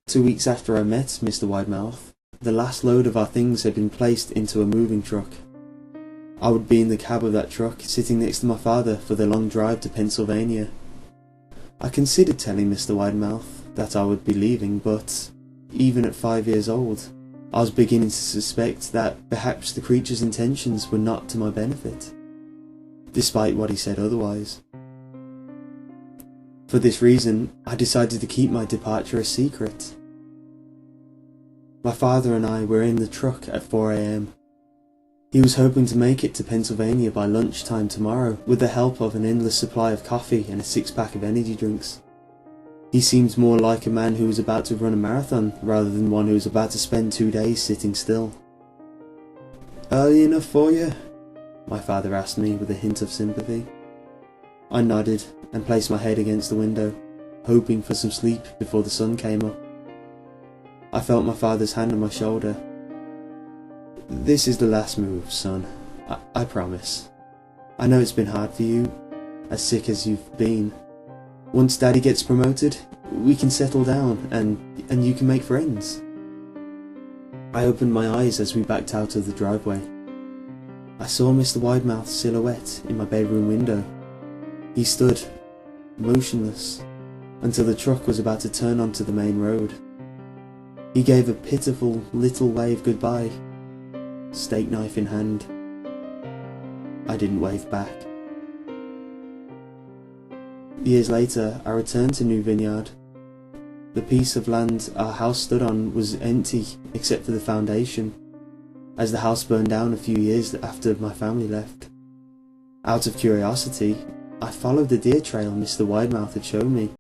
2 weeks after I met Mr Widemouth, the last load of our things had been placed into a moving truck. I would be in the cab of that truck, sitting next to my father for the long drive to Pennsylvania. I considered telling Mr Widemouth that I would be leaving, but even at 5 years old, I was beginning to suspect that perhaps the creature's intentions were not to my benefit, despite what he said otherwise. For this reason, I decided to keep my departure a secret. My father and I were in the truck at 4 AM. He was hoping to make it to Pennsylvania by lunchtime tomorrow with the help of an endless supply of coffee and a 6-pack of energy drinks. He seemed more like a man who was about to run a marathon rather than one who was about to spend 2 days sitting still. "Early enough for you?" my father asked me with a hint of sympathy. I nodded and placed my head against the window, hoping for some sleep before the sun came up. I felt my father's hand on my shoulder. "This is the last move, son. I promise. I know it's been hard for you, as sick as you've been. Once Daddy gets promoted, we can settle down and you can make friends." I opened my eyes as we backed out of the driveway. I saw Mr Widemouth's silhouette in my bedroom window. He stood, motionless, until the truck was about to turn onto the main road. He gave a pitiful little wave goodbye, steak knife in hand. I didn't wave back. Years later, I returned to New Vineyard. The piece of land our house stood on was empty except for the foundation, as the house burned down a few years after my family left. Out of curiosity, I followed the deer trail Mr Widemouth had shown me.